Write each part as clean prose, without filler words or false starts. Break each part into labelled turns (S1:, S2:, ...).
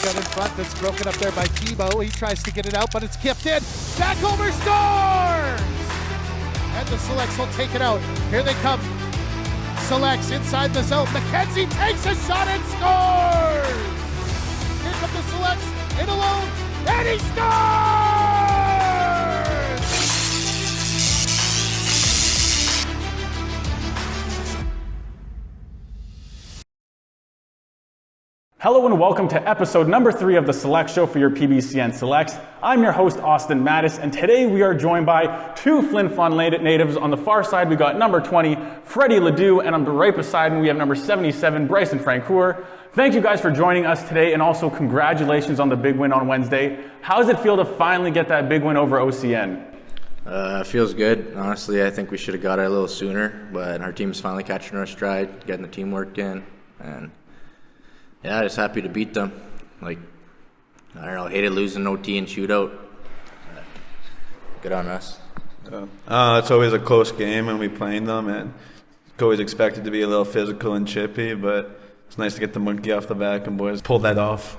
S1: shotgun in front that's broken up there by Tebow. He tries to get it out, but it's kicked in. Back over scores! And the Selects will take it out. Here they come. Selects inside the zone. McKenzie takes a shot and scores! Here come the Selects in alone, and he scores!
S2: Hello and welcome to episode number 3 of the Select Show for your PBCN Selects. I'm your host, Austin Mattis, and today we are joined by two Flin Flon natives. On the far side, we got number 20, Freddy Ledoux, and on the right beside me, we have number 77, Brycen Francoeur. Thank you guys for joining us today, and also congratulations on the big win on Wednesday. How does it feel to finally get that big win over OCN?
S3: Feels good. Honestly, I think we should have got it a little sooner, but our team's finally catching our stride, getting the teamwork in, and yeah, just happy to beat them. Like, I don't know, hated losing OT and shootout. Good on us.
S4: It's always a close game when we playing them, and it's always expected to be a little physical and chippy, but it's nice to get the monkey off the back and boys pull that off.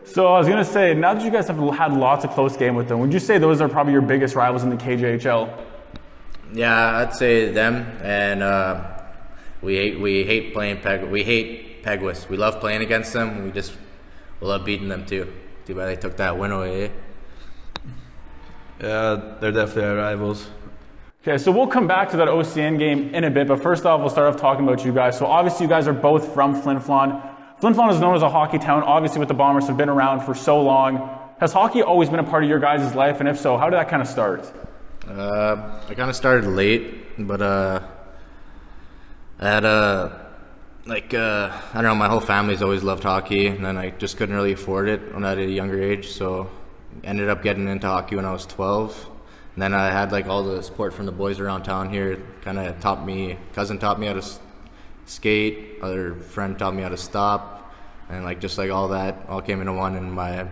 S2: So I was going to say, now that you guys have had lots of close games with them, would you say those are probably your biggest rivals in the KJHL?
S3: Yeah, I'd say them, and we hate playing Pegwis. We love playing against them. We love beating them too. Too bad they took that win away.
S4: Yeah, they're definitely our rivals.
S2: Okay, so we'll come back to that OCN game in a bit, but first off, we'll start off talking about you guys. So obviously you guys are both from Flin Flon. Flin Flon is known as a hockey town, obviously with the Bombers have been around for so long. Has hockey always been a part of your guys' life, and if so, how did that kind of start?
S3: I kind of started late, but I had I don't know, my whole family's always loved hockey, and then I just couldn't really afford it when I was at a younger age, so ended up getting into hockey when I was 12. And then I had all the support from the boys around town here. Kind of cousin taught me how to skate, other friend taught me how to stop, and just all that all came into one. And my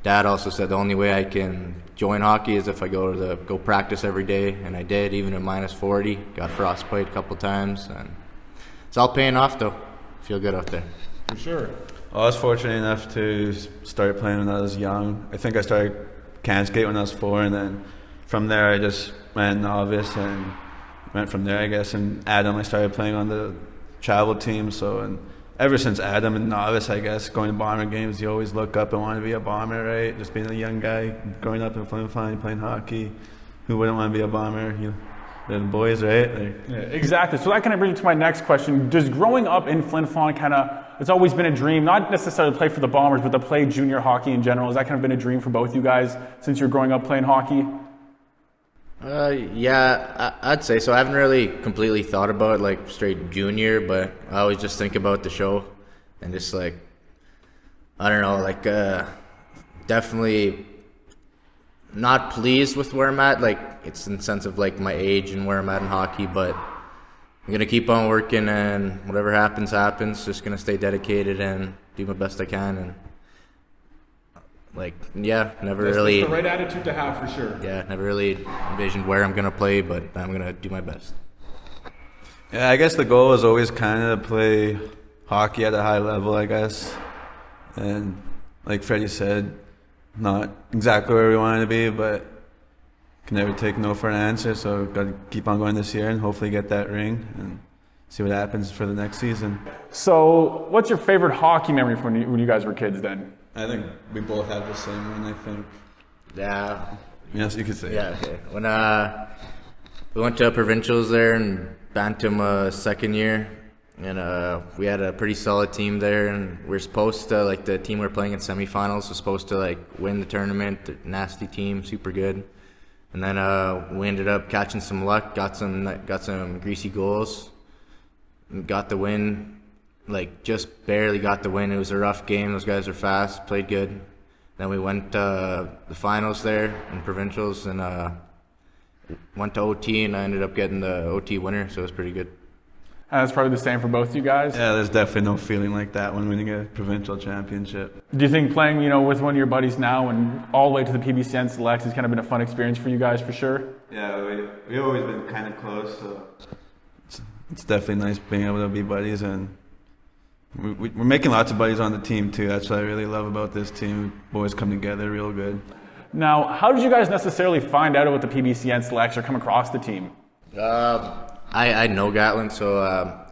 S3: dad also said the only way I can join hockey is if I go practice every day, and I did, even at minus 40. Got frostbite a couple times, and it's all paying off though. Feel good out there.
S2: For sure.
S4: I was fortunate enough to start playing when I was young. I think I started can skate when I was 4, and then from there I just went novice and went from there, I guess. And Adam, I started playing on the travel team. And ever since Adam and novice, I guess, going to Bomber games, you always look up and want to be a Bomber, right? Just being a young guy growing up in Flin Flon, playing hockey. Who wouldn't want to be a Bomber? They're the boys, right?
S2: Yeah, exactly. So that kind of brings me to my next question. Does growing up in Flin Flon it's always been a dream, not necessarily to play for the Bombers, but to play junior hockey in general? Has that kind of been a dream for both you guys since you're growing up playing hockey?
S3: Yeah, I'd say so. I haven't really completely thought about straight junior, but I always just think about the show and just I don't know, definitely not pleased with where I'm at. It's in the sense of my age and where I'm at in hockey, but I'm gonna keep on working, and whatever happens, happens. Just gonna stay dedicated and do my best I can, and never really.
S2: That's the right attitude to have, for sure.
S3: Yeah, never really envisioned where I'm gonna play, but I'm gonna do my best.
S4: Yeah, I guess the goal is always kind of to play hockey at a high level, I guess. And like Freddy said, not exactly where we want to be, but can never take no for an answer. So got to keep on going this year and hopefully get that ring and see what happens for the next season.
S2: So what's your favorite hockey memory from when you guys were kids then?
S4: I think we both have the same one, I think.
S3: Yeah.
S4: Yes, you could say.
S3: Yeah, okay. When we went to provincials there in Bantam second year, and we had a pretty solid team there, and we were supposed to, the team we were playing in semifinals was supposed to win the tournament. Nasty team, super good. And then we ended up catching some luck, got some greasy goals, and got the win. Just barely got the win. It was a rough game. Those guys are fast, played good. Then we went to the finals there in provincials, and went to OT, and I ended up getting the OT winner, so it was pretty good.
S2: And that's probably the same for both you guys?
S4: Yeah, there's definitely no feeling like that when winning a provincial championship.
S2: Do you think playing, with one of your buddies now and all the way to the PBCN Selects has kind of been a fun experience for you guys, for sure?
S4: Yeah, we've always been kind of close, so it's definitely nice being able to be buddies and we're making lots of buddies on the team too. That's what I really love about this team. Boys come together real good.
S2: Now, how did you guys necessarily find out about the PBCN selects or come across the team?
S3: I know Gatlin, so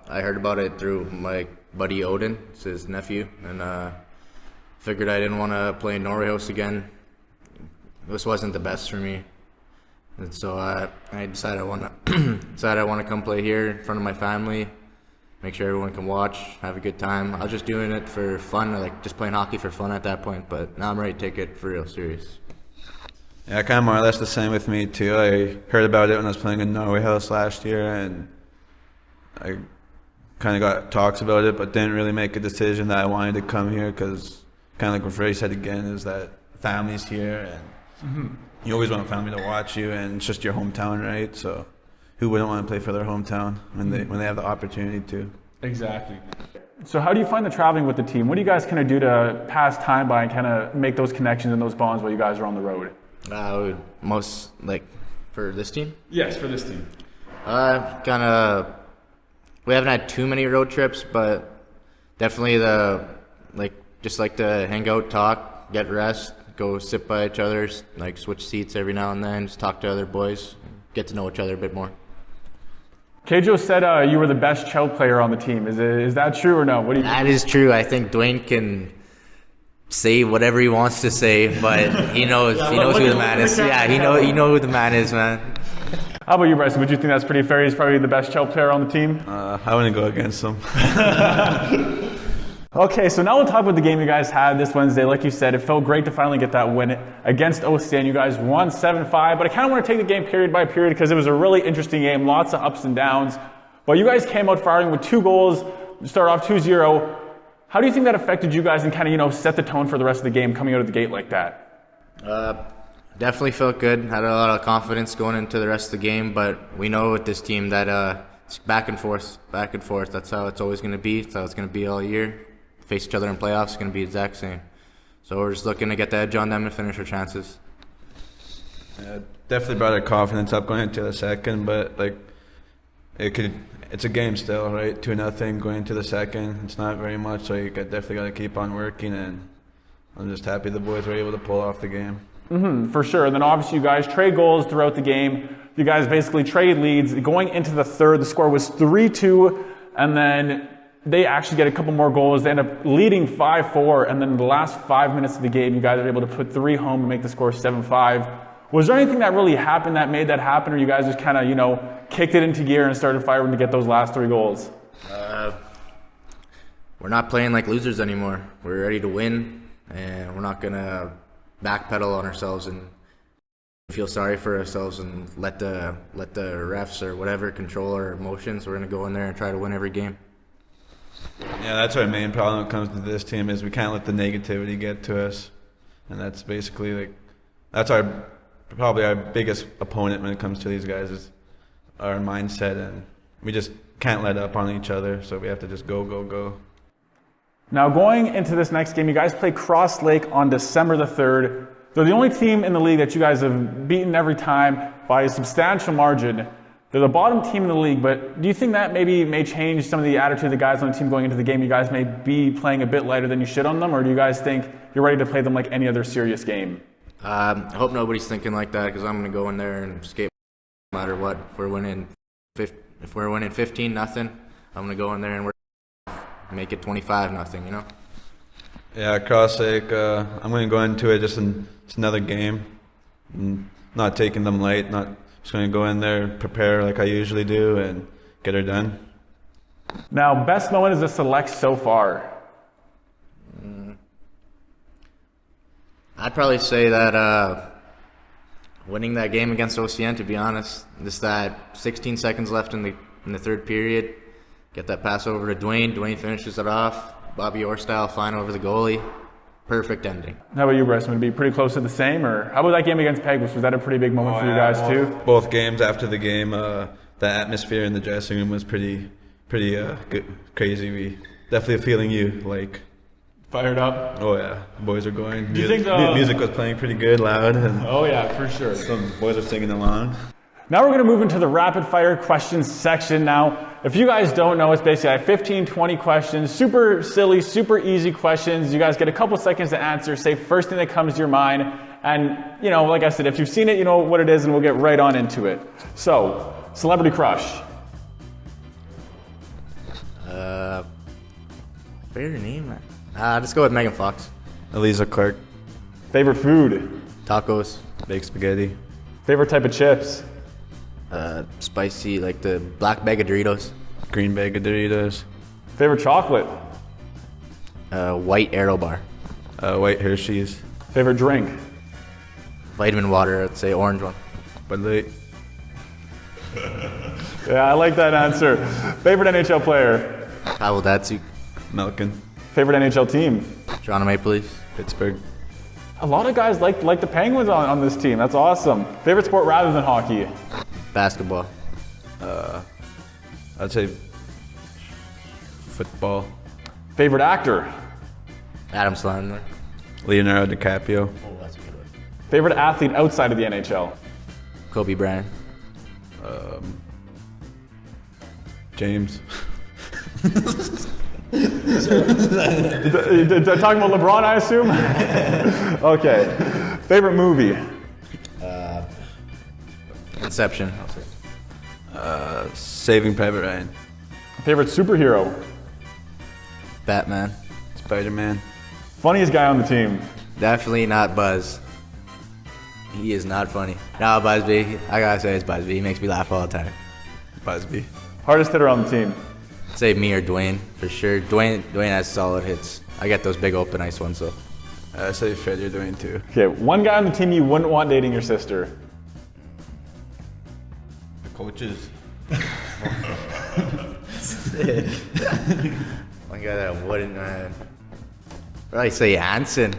S3: I heard about it through my buddy Odin. It's his nephew, and figured I didn't want to play in Norway House again. This wasn't the best for me, and so I decided I want to come play here in front of my family, make sure everyone can watch, have a good time. I was just doing it for fun, like just playing hockey for fun at that point, but now I'm ready to take it for real serious.
S4: Yeah, kind of more or less the same with me too. I heard about it when I was playing in Norway House last year, and I kind of got talks about it, but didn't really make a decision that I wanted to come here because, kind of like what Freddy said again, is that family's here, and you always want family to watch you, and it's just your hometown, right? So, who wouldn't want to play for their hometown when they have the opportunity to?
S2: Exactly. So how do you find the traveling with the team? What do you guys kind of do to pass time by and kind of make those connections and those bonds while you guys are on the road?
S3: Most, like, for this team?
S2: Yes, for this team.
S3: We haven't had too many road trips, but definitely just like to hang out, talk, get rest, go sit by each other, like switch seats every now and then, just talk to other boys, get to know each other a bit more.
S2: Keijo said you were the best child player on the team. Is that true or no? What do you?
S3: That is true. I think Dwayne can say whatever he wants to say, but he knows who the man is. Yeah, you know who the man is, man.
S2: How about you, Brycen? Would you think that's pretty fair? He's probably the best child player on the team?
S4: I wouldn't go against him.
S2: Okay, so now we'll talk about the game you guys had this Wednesday. Like you said, it felt great to finally get that win against OCN. You guys won 7-5, but I kind of want to take the game period by period because it was a really interesting game, lots of ups and downs. But you guys came out firing with 2 goals, start off 2-0. How do you think that affected you guys and kind of, set the tone for the rest of the game coming out of the gate like that?
S3: Definitely felt good. Had a lot of confidence going into the rest of the game, but we know with this team that it's back and forth. That's how it's always going to be. That's how it's going to be all year. Face each other in playoffs is going to be the exact same. So we're just looking to get the edge on them and finish our chances.
S4: Definitely brought our confidence up going into the second, but it's a game still, right? 2-0 going into the second. It's not very much, so you definitely got to keep on working, and I'm just happy the boys were able to pull off the game.
S2: For sure. And then obviously you guys trade goals throughout the game. You guys basically trade leads. Going into the third, the score was 3-2, and then they actually get a couple more goals. They end up leading 5-4, and then in the last 5 minutes of the game, you guys are able to put 3 home and make the score 7-5. Was there anything that really happened that made that happen, or you guys just kind of, kicked it into gear and started firing to get those last 3 goals?
S3: We're not playing like losers anymore. We're ready to win, and we're not going to backpedal on ourselves and feel sorry for ourselves and let the refs or whatever control our emotions. We're going to go in there and try to win every game.
S4: Yeah, that's our main problem when it comes to this team is we can't let the negativity get to us, and that's basically that's probably our biggest opponent when it comes to these guys is our mindset, and we just can't let up on each other, so we have to just go.
S2: Now going into this next game, you guys play Cross Lake on December the 3rd. They're the only team in the league that you guys have beaten every time by a substantial margin. They're the bottom team in the league, but do you think that maybe may change some of the attitude of the guys on the team going into the game? You guys may be playing a bit lighter than you should on them, or do you guys think you're ready to play them like any other serious game?
S3: I hope nobody's thinking like that, because I'm going to go in there and skate no matter what. If we're winning 15-0, I'm going to go in there and make it 25-0,
S4: Yeah, Cross Lake, I'm going to go into it it's another game. Not taking them light, just going to go in there, prepare like I usually do, and get her done.
S2: Now, best moment is the select so far.
S3: I'd probably say that winning that game against OCN, to be honest. Just that 16 seconds left in the third period. Get that pass over to Dwayne. Dwayne finishes it off. Bobby Orr style flying over the goalie. Perfect ending.
S2: How about you, Brycen? Would it be pretty close to the same? Or how about that game against Pegulas? Was that a pretty big moment for you guys too?
S4: Both games after the game, the atmosphere in the dressing room was pretty good, crazy. We definitely feeling
S2: Fired up?
S4: Oh yeah, the boys are going.
S2: Do you think the
S4: music was playing pretty good, loud, and
S2: oh yeah, for sure.
S4: some boys are singing along.
S2: Now we're going to move into the rapid fire questions section. Now, if you guys don't know, it's basically I have 15, 20 questions, super silly, super easy questions. You guys get a couple seconds to answer, say first thing that comes to your mind. And, you know, like I said, if you've seen it, you know what it is, and we'll get right on into it. So, celebrity crush.
S3: Favorite name? Let's go with Megan Fox.
S4: Eliza Clark.
S2: Favorite food.
S3: Tacos.
S4: Baked spaghetti.
S2: Favorite type of chips.
S3: Spicy, like the black bag of Doritos.
S4: Green bag of Doritos.
S2: Favorite chocolate.
S3: White Aero bar.
S4: White Hershey's.
S2: Favorite drink.
S3: Vitamin water, I'd say orange one.
S4: Bud Light.
S2: Yeah, I like that answer. Favorite NHL player.
S3: Pavel Datsyuk.
S4: Melkin.
S2: Favorite NHL team.
S3: Toronto Maple Leafs.
S4: Pittsburgh.
S2: A lot of guys like the Penguins on this team. That's awesome. Favorite sport rather than hockey.
S3: Basketball.
S4: I'd say football.
S2: Favorite actor.
S3: Adam Sandler.
S4: Leonardo DiCaprio.
S3: Oh, that's a good one.
S2: Favorite athlete outside of the NHL.
S3: Kobe Bryant.
S4: James.
S2: Talking about LeBron, I assume? Okay. Favorite movie.
S3: Inception.
S4: Saving Private Ryan.
S2: Favorite superhero.
S3: Batman.
S4: Spider-Man.
S2: Funniest guy on the team.
S3: Definitely not Buzz. He is not funny. No, Busby. I gotta say it's Busby. He makes me laugh all the time.
S4: Busby.
S2: Hardest hitter on the team.
S3: I'd say me or Dwayne, for sure. Dwayne has solid hits. I get those big open ice ones, though.
S4: I'd say Freddy or Dwayne too.
S2: Okay, one guy on the team you wouldn't want dating your sister.
S4: The coaches.
S3: One guy that I wouldn't, man. Probably say Hanson.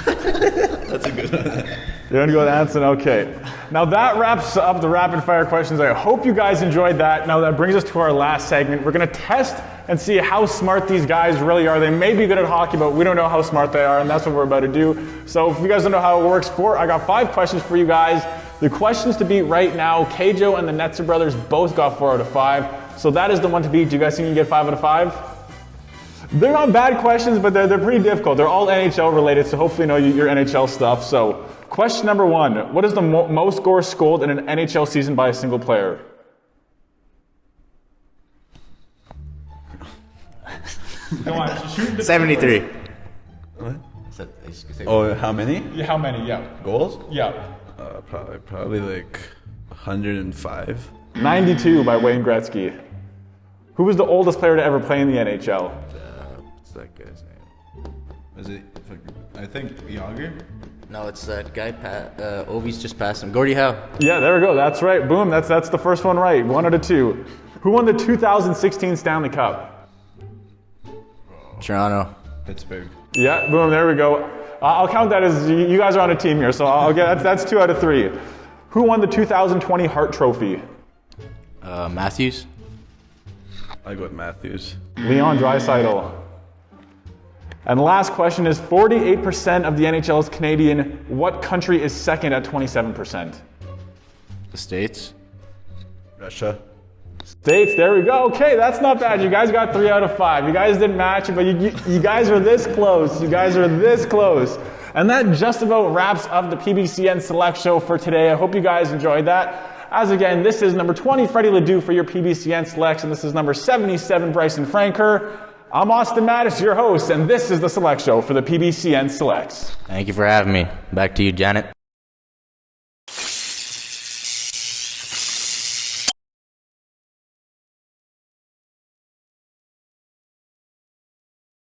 S4: That's a good one.
S2: You're gonna go with Anson, okay. Now that wraps up the rapid fire questions. I hope you guys enjoyed that. Now that brings us to our last segment. We're gonna test and see how smart these guys really are. They may be good at hockey, but we don't know how smart they are, and that's what we're about to do. So if you guys don't know how it works, I got 5 questions for you guys. The questions to beat right now, Keijo and the Netzer brothers both got 4 out of 5. So that is the one to beat. Do you guys think you can get 5 out of 5? They're not bad questions, but they're pretty difficult. They're all NHL related, so hopefully you know your NHL stuff. So question number 1, what is the most goals scored in an NHL season by a single player? Go on, shoot.
S3: 73.
S4: What?
S3: So,
S4: Oh, how many?
S2: Yeah, how many? Yeah.
S4: Goals?
S2: Yeah.
S4: Probably like 105.
S2: 92 by Wayne Gretzky. Who was the oldest player to ever play in the NHL?
S3: what's that guy's name?
S4: Is it? I think Yager.
S3: No, it's that guy, Ovi's just passed him. Gordie Howe.
S2: Yeah, there we go. That's right. Boom. That's the first one right. 1 out of 2. Who won the 2016 Stanley Cup?
S3: Toronto.
S4: Pittsburgh.
S2: Yeah, boom. There we go. I'll count that as you guys are on a team here, so I'll get that's 2 out of 3. Who won the 2020 Hart Trophy?
S3: Matthews.
S4: I go with Matthews.
S2: Leon Draisaitl. And last question is 48% of the NHL is Canadian. What country is second at 27%?
S3: The States.
S4: Russia.
S2: States, there we go. Okay, that's not bad. You guys got 3 out of 5. You guys didn't match it, but you guys are this close. You guys are this close. And that just about wraps up the PBCN Select Show for today. I hope you guys enjoyed that. As again, this is number 20, Freddy Ledoux for your PBCN Selects, and this is number 77, Brycen Francoeur. I'm Austin Mattis, your host, and this is the Select Show for the PBCN Selects.
S3: Thank you for having me. Back to you, Janet.